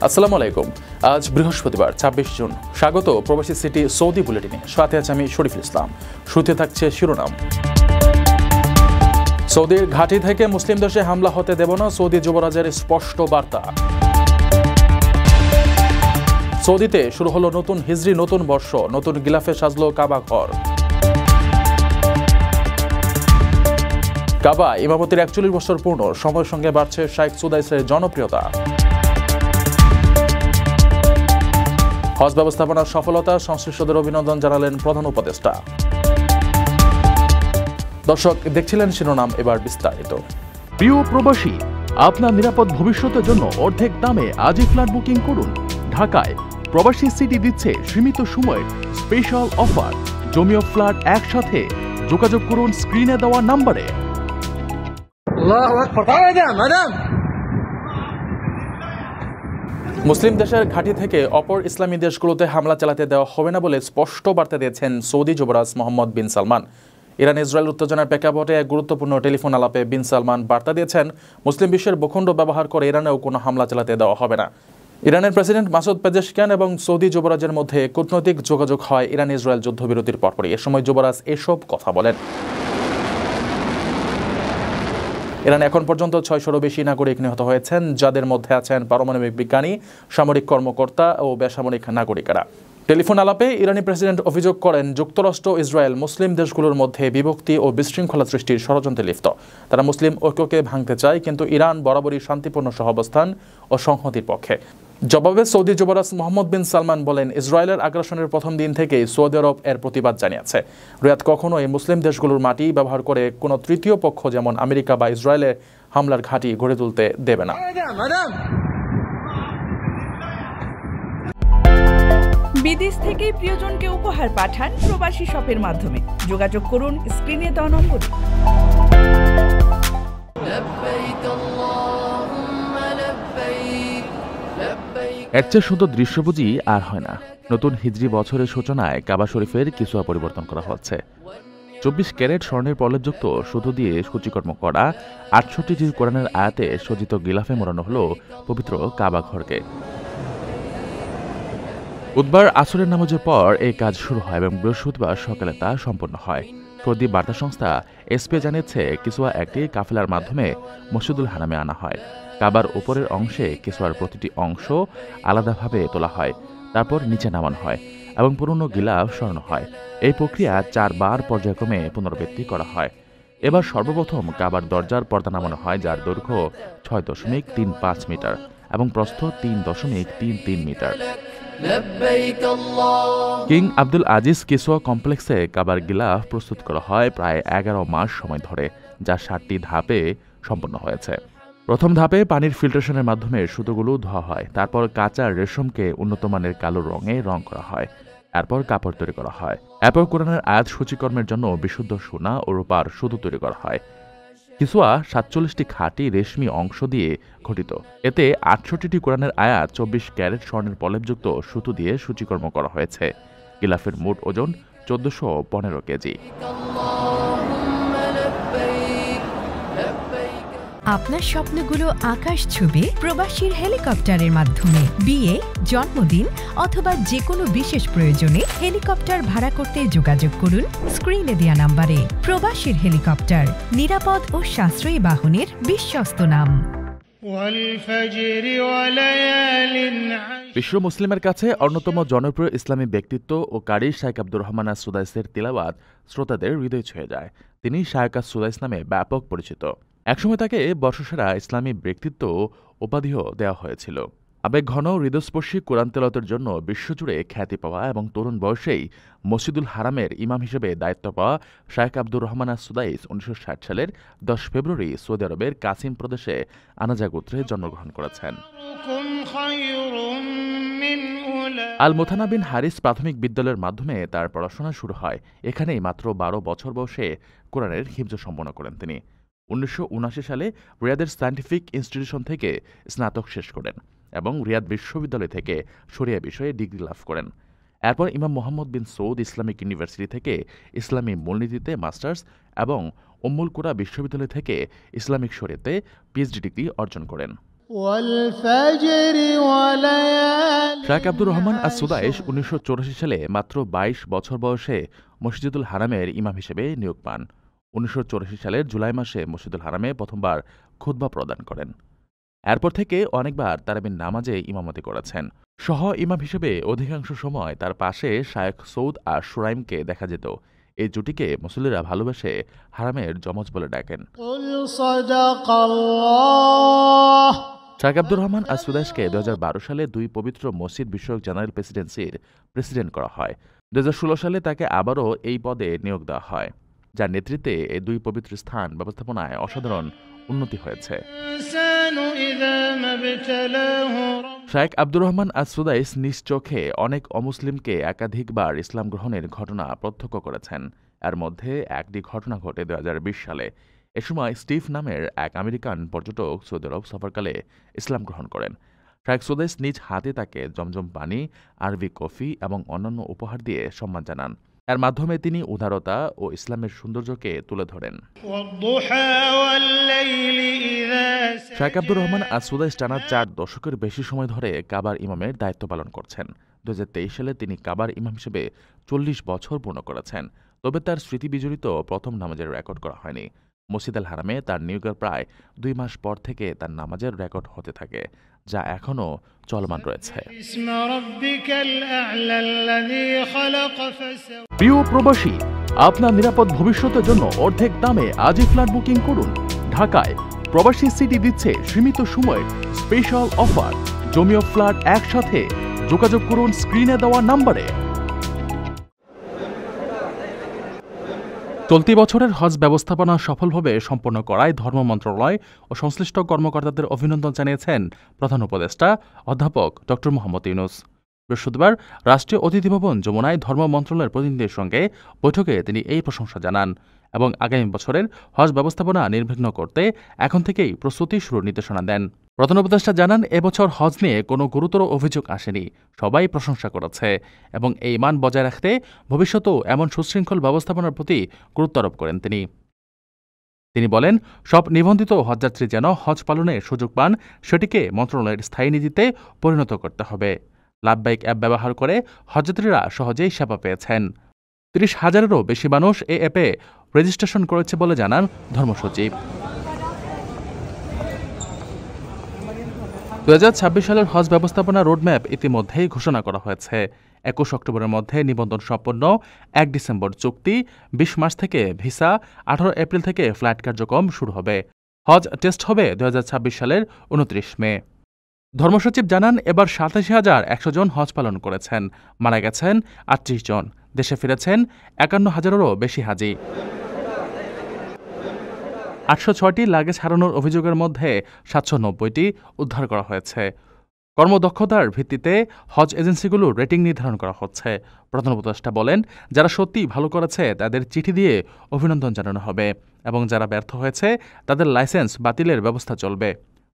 আসসালামু আলাইকুম। আজ বৃহস্পতিবার ২৬ জুন। স্বাগত প্রবাসী সিটি সৌদি বুলেটিনে। সাথে আছে আমি শরীফুল ইসলাম। শুরুতে থাকছে শিরোনাম। সৌদির ঘাঁটি থেকে মুসলিম দেশে হামলা হতে দেব না, সৌদি যুবরাজের স্পষ্ট বার্তা। সৌদিতে শুরু হলো নতুন হিজরি, নতুন বর্ষ, নতুন গিলাফে সাজলো কাবা ঘর। কাবা ইমামতির ৪১ বছর পূর্ণ, সময়ের সঙ্গে বাড়ছে শাইখ সুদাইসের জনপ্রিয়তা। হজ ব্যবস্থাপনার সফলতা, সংশ্লিষ্টদের অভিনন্দন জানালেন প্রধান উপদেষ্টা। দর্শক দেখছিলেন শিরোনাম, এবার বিস্তারিত। প্রিয় প্রবাসী, আপনার নিরাপদ ভবিষ্যতের জন্য অর্ধেক দামে আজই ফ্ল্যাট বুকিং করুন। ঢাকায় প্রবাসী সিটি দিচ্ছে সীমিত সময়ের স্পেশাল অফার। জমি ও ফ্ল্যাট একসাথে। যোগাযোগ করুন স্ক্রিনে দেওয়া নম্বরে। মুসলিম দেশের ঘাঁটি থেকে অপর ইসলামী দেশগুলোতে হামলা চালাতে দেওয়া হবে না বলে স্পষ্ট বার্তা দিয়েছেন সৌদি যুবরাজ মোহাম্মদ বিন সালমান। ইরান ইসরায়েল উত্তেজনার প্রেক্ষাপটে এক গুরুত্বপূর্ণ টেলিফোন আলাপে বিন সালমান বার্তা দিয়েছেন, মুসলিম বিশ্বের ভূখণ্ড ব্যবহার করে ইরানেও কোনো হামলা চালাতে দেওয়া হবে না। ইরানের প্রেসিডেন্ট মাসুদ পেজেশকিয়ান এবং সৌদি যুবরাজের মধ্যে কূটনৈতিক যোগাযোগ হয় ইরান ইসরায়েল যুদ্ধবিরতির পরপরই। এ সময় যুবরাজ এসব কথা বলেন। ইরানে এখন পর্যন্ত ৬০০-রও বেশি নাগরিক নিহত হয়েছেন, যাদের মধ্যে আছেন পারমাণবিক বিজ্ঞানী, সামরিক কর্মকর্তা ও বেসামরিক নাগরিকেরা। টেলিফোন আলাপে ইরানি প্রেসিডেন্ট অভিযোগ করেন, যুক্তরাষ্ট্র ইসরায়েল মুসলিম দেশগুলোর মধ্যে বিভক্তি ও বিশৃঙ্খলা সৃষ্টির ষড়যন্ত্রে লিপ্ত। তারা মুসলিম ঐক্যকে ভাঙতে চায়, কিন্তু ইরান বরাবরই শান্তিপূর্ণ সহাবস্থান ও সংহতির পক্ষে। জবাবে সৌদি যুবরাজ মোহাম্মদ বিন সালমান বলেন, ইসরায়েলের আগ্রাসনের প্রথম দিন থেকেই সৌদি আরব এর প্রতিবাদ জানিয়েছে। রিয়াদ কখনোই মুসলিম দেশগুলোর মাটি ব্যবহার করে কোনো তৃতীয় পক্ষ যেমন আমেরিকা বা ইসরায়েলে হামলার ঘাঁটি গড়ে তুলতে দেবে না। বিদেশ থেকে প্রিয়জনকে উপহার পাঠান প্রবাসী শপের মাধ্যমে। যোগাযোগ করুন স্ক্রিনে দেওয়া নম্বরে। এর চেয়ে সুন্দর দৃশ্য বুঝি আর হয় না। নতুন হিজরি বছরের সূচনায় কাবা শরীফের কিছু পরিবর্তন করা হচ্ছে। ২৪ ক্যারেট স্বর্ণের প্রলেপযুক্ত সুতো দিয়ে সূচিকর্ম করা ৬৮টি কোরআনের আয়াতে সজ্জিত গিলাফে মোড়ানো হলো পবিত্র কাবা ঘরকে। বুধবার আসরের নামাজের পর এই কাজ শুরু হয় এবং বৃহস্পতিবার সকালে তা সম্পন্ন হয়। সৌদি বার্তা সংস্থা এসপি জানিয়েছে, কিসওয়া একটি কাফেলার মাধ্যমে মসজিদুল হারামে আনা হয়। কাবার উপরের অংশে কিসওয়ার প্রতিটি অংশ আলাদাভাবে তোলা হয়, তারপর নিচে নামানো হয় এবং পুরনো গিলাফ সরানো হয়। এই প্রক্রিয়া ৪ বার পর্যায়ক্রমে পুনরাবৃত্তি করা হয়। এবার সর্বপ্রথম কাবার দরজার পর্দা নামানো হয়, যার দৈর্ঘ্য ৬.৩৫ মিটার এবং প্রস্থ ৩.৩৩ মিটার। কিং আব্দুল আজিজ কিসওয়া কমপ্লেক্সে কাবার গিলাফ প্রস্তুত করা হয় প্রায় ১১ মাস সময় ধরে, যা ৭টি ধাপে সম্পন্ন হয়েছে। প্রথম ধাপে পানির ফিল্ট্রেশনের মাধ্যমে সুতোগুলো ধোয়া হয়। তারপর কাঁচা রেশমকে উন্নত মানের কালো রঙে রং করা হয়। এরপর কাপড় তৈরি করা হয়। এরপর কোরআনের আয়াত সূচিকর্মের জন্য বিশুদ্ধ সোনা ও রূপার সুতো তৈরি করা হয়। কিসওয়া ৪৭টি খাঁটি রেশমি অংশ দিয়ে গঠিত। এতে ৬৮টি কোরআনের আয়াত ২৪ ক্যারেট স্বর্ণের প্রলেপযুক্ত সুতো দিয়ে সূচিকর্ম করা হয়েছে। গিলাফের মোট ওজন ১৪১৫ কেজি। আপনার স্বপ্নগুলো আকাশ ছুবে প্রবাসীর হেলিকপ্টারের মাধ্যমে। বিয়ে, জন্মদিন অথবা যে কোনো বিশেষ প্রয়োজনে হেলিকপ্টার ভাড়া করতে যোগাযোগ করুন স্ক্রিনে দেওয়া নম্বরে। প্রবাসীর হেলিকপ্টার, নিরাপদ ও সাশ্রয়ী বাহনের বিশ্বস্ত নাম। বিশ্ব মুসলিমের কাছে অন্যতম জনপ্রিয় ইসলামী ব্যক্তিত্ব ও কারি শাইখ আব্দুর রহমান সুদাইসের তিলাওয়াত শ্রোতাদের হৃদয় ছুঁয়ে যায়। তিনি শাইখ সুদাইস নামে ব্যাপক পরিচিত। একসময় তাকে বর্ষসেরা ইসলামী ব্যক্তিত্ব উপাধিও দেওয়া হয়েছিল। আবেগঘন হৃদয়স্পর্শী কোরআন তেলাওয়াতের জন্য বিশ্বজুড়ে খ্যাতি পাওয়া এবং তরুণ বয়সেই মসজিদুল হারামের ইমাম হিসেবে দায়িত্ব পাওয়া শাইখ আব্দুর রহমান সুদাইস ১৯৬০ সালের ১০ ফেব্রুয়ারি সৌদি আরবের কাসিম প্রদেশে আনাজা গোত্রে জন্মগ্রহণ করেছেন। আল মুথানাবিন হারিস প্রাথমিক বিদ্যালয়ের মাধ্যমে তার পড়াশোনা শুরু হয়। এখানেই মাত্র ১২ বছর বয়সে কোরআনের হিফজ সম্পন্ন করেন তিনি। ১৯৭৯ সালে রিয়াদের সায়েন্টিফিক ইনস্টিটিউশন থেকে স্নাতক শেষ করেন এবং রিয়াদ বিশ্ববিদ্যালয় থেকে শরিয়া বিষয়ে ডিগ্রি লাভ করেন। এরপর ইমাম মোহাম্মদ বিন সৌদ ইসলামিক ইউনিভার্সিটি থেকে ইসলামী মূলনীতিতে মাস্টার্স এবং উম্মুল কুরা বিশ্ববিদ্যালয় থেকে ইসলামিক শরিয়াতে পিএইচডি ডিগ্রি অর্জন করেন। শাইখ আব্দুর রহমান আস-সুদাইশ 1984 সালে মাত্র 22 বছর বয়সে মসজিদুল হারামের ইমাম হিসেবে নিয়োগ পান। 1984 সালের জুলাই মাসে মসজিদুল হারামে প্রথমবার খুতবা প্রদান করেন। এরপর থেকে অনেকবার তারাবির নামাজে ইমামতি করেছেন। সহ ইমাম হিসেবে অধিকাংশ সময় তার পাশে শায়েখ সৌদ আর সুরাইমকে দেখা যেত। এই জুটিকে মুসল্লিরা ভালোবেসে হারামের যমজ বলে ডাকেন। শাইখ আব্দুর রহমান আস-সুদাইশকে 2012 সালে 2 পবিত্র মসজিদ বিষয়ক জেনারেল প্রেসিডেন্সির প্রেসিডেন্ট করা হয়। 2016 সালে তাকে আবারও এই পদে নিয়োগ দেওয়া হয়, যার নেতৃত্বে এই 2 পবিত্র স্থান ব্যবস্থাপনায় অসাধারণ উন্নতি হয়েছে। শাইখ আব্দুর রহমান আস-সুদাইশ নিজ চোখে অনেক অমুসলিমকে একাধিকবার ইসলাম গ্রহণের ঘটনা প্রত্যক্ষ করেছেন। এর মধ্যে একটি ঘটনা ঘটে 2020 সালে। এ সময় স্টিভ নামের এক আমেরিকান পর্যটক সৌদি আরব সফরকালে ইসলাম গ্রহণ করেন। শাইখ সুদাইশ নিজ হাতে তাকে জমজম পানি, আরবি কফি এবং অন্যান্য উপহার দিয়ে সম্মান জানান। এর মাধ্যমে তিনি উদারতা ও ইসলামের সৌন্দর্যকে তুলে ধরেন। শাইখ আব্দুর রহমান আস-সুদাইশ টানা 4 দশকের বেশি সময় ধরে কাবার ইমামের দায়িত্ব পালন করছেন। 2023 সালে তিনি কাবার ইমাম হিসেবে 40 বছর পূর্ণ করেছেন। তবে তার স্মৃতি বিজড়িত প্রথম নামাজের রেকর্ড করা হয়নি। মসজিদ আল হারামে তার নিয়োগের প্রায় 2 মাস পর থেকে তার নামাজের রেকর্ড হতে থাকে, যা এখনও চলমান রয়েছে। প্রিয় প্রবাসী, আপনার নিরাপদ ভবিষ্যতের জন্য অর্ধেক দামে আজই ফ্ল্যাট বুকিং করুন। ঢাকায় প্রবাসী সিটি দিচ্ছে সীমিত সময়ের স্পেশাল অফার। জমি ও ফ্ল্যাট একসাথে। যোগাযোগ করুন স্ক্রিনে দেওয়া নম্বরে। চলতি বছরের হজ ব্যবস্থাপনা সফলভাবে সম্পন্ন করায় ধর্ম মন্ত্রণালয় ও সংশ্লিষ্ট কর্মকর্তাদের অভিনন্দন জানিয়েছেন প্রধান উপদেষ্টা অধ্যাপক ড. মোহাম্মদ ইউনূস। বৃহস্পতিবার রাষ্ট্রীয় অতিথি ভবন যমুনায় ধর্ম মন্ত্রণালয়ের প্রতিনিধিদের সঙ্গে বৈঠকে তিনি এই প্রশংসা জানান এবং আগামী বছরের হজ ব্যবস্থাপনা নির্বিঘ্ন করতে এখন থেকেই প্রস্তুতি শুরুর নির্দেশনা দেন। প্রধান উপদেষ্টা জানান, এবছর হজ নিয়ে কোনো গুরুতর অভিযোগ আসেনি, সবাই প্রশংসা করেছে এবং এই মান বজায় রাখতে ভবিষ্যতেও এমন সুশৃঙ্খল ব্যবস্থাপনার প্রতি গুরুত্ব আরোপ করেন তিনি বলেন, সব নিবন্ধিত হজযাত্রী যেন হজ পালনের সুযোগ পান, সেটিকে মন্ত্রণালয়ের স্থায়ী নীতিতে পরিণত করতে হবে। লাভবাইক অ্যাপ ব্যবহার করে হজযাত্রীরা সহজেই সেবা পেয়েছেন। 30,000-এরও বেশি মানুষ এই অ্যাপে রেজিস্ট্রেশন করেছে বলে জানান ধর্মসচিব। 2026 সালের হজ ব্যবস্থাপনা রোডম্যাপ ইতিমধ্যেই ঘোষণা করা হয়েছে। 21 অক্টোবরের মধ্যে নিবন্ধন সম্পন্ন, 1 ডিসেম্বর চুক্তি, 20 মার্চ থেকে ভিসা, 18 এপ্রিল থেকে ফ্লাইট কার্যক্রম শুরু হবে। হজ টেস্ট হবে 2026 সালের 29 মে। ধর্মসচিব জানান, এবার 87,100 জন হজ পালন করেছেন, মারা গেছেন 38 জন, দেশে ফিরেছেন 51,000-এরও বেশি হাজি। 806টি লাগেজ হারানোর অভিযোগের মধ্যে 790টি উদ্ধার করা হয়েছে। কর্মদক্ষতার ভিত্তিতে হজ এজেন্সিগুলোর রেটিং নির্ধারণ করা হচ্ছে। প্রধান উপদেষ্টা বলেন, যারা সত্যিই ভালো করেছে তাদের চিঠি দিয়ে অভিনন্দন জানানো হবে এবং যারা ব্যর্থ হয়েছে তাদের লাইসেন্স বাতিলের ব্যবস্থা চলবে।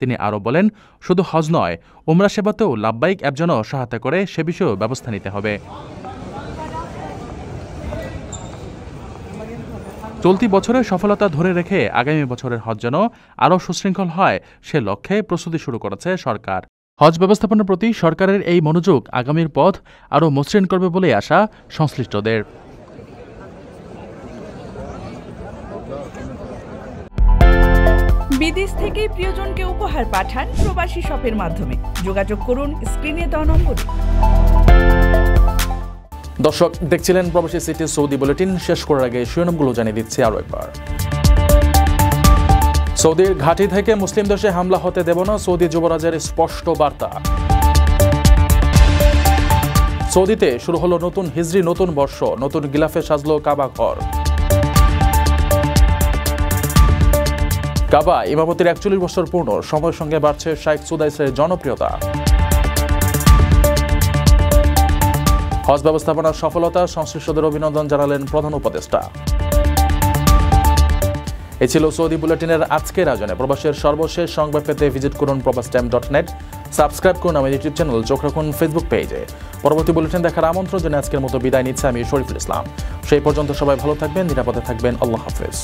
তিনি আরও বলেন, শুধু হজ নয়, উমরা সেবাতেও লাভবাইক অ্যাপ যেন সহায়তা করে সে বিষয়েও ব্যবস্থা নিতে হবে। চলতি বছরের সফলতা ধরে রেখে আগামী বছরের হজ যেন আরও সুশৃঙ্খল হয়, সে লক্ষ্যে প্রস্তুতি শুরু করেছে সরকার। হজ ব্যবস্থাপনার প্রতি সরকারের এই মনোযোগ আগামীর পথ আরও মসৃণ করবে বলে আশা সংশ্লিষ্টদের। বিদেশ থেকে প্রিয়জনকে উপহার পাঠান প্রবাসী শপের মাধ্যমে। যোগাযোগ করুন স্ক্রিনে দেওয়া নম্বরে। দর্শক দেখছিলেন প্রবাসী সিটি সৌদি বুলেটিন। শেষ করার আগে শিরোনামগুলো জানিয়ে দিচ্ছি আরও একবার। সৌদির ঘাঁটি থেকে মুসলিম দেশে হামলা হতে দেব না, সৌদি যুবরাজের স্পষ্ট বার্তা। সৌদিতে শুরু হলো নতুন হিজরি নতুন বর্ষ, নতুন গিলাফে সাজলো কাবা ঘর। কাবা ইমামতির 41 বছর পূর্ণ, সময়ের সঙ্গে বাড়ছে শাইখ সুদাইসের জনপ্রিয়তা। হজ ব্যবস্থাপনার সফলতা, সংশ্লিষ্টদের অভিনন্দন জানালেন প্রধান উপদেষ্টা। এ ছিল সৌদি বুলেটিনের আজকের আয়োজনে। প্রবাসের সর্বশেষ সংবাদ পেতে ভিজিট করুন probastime.net, সাবস্ক্রাইব করুন আমার ইউটিউব চ্যানেল, চোখ রাখুন ফেসবুক পেজে। পরবর্তী বুলেটিন দেখার আমন্ত্রণ জানিয়ে আজকের মতো বিদায় নিচ্ছে আমি শরীফুল ইসলাম। সেই পর্যন্ত সবাই ভালো থাকবেন, নিরাপদে থাকবেন। আল্লাহ হাফেজ।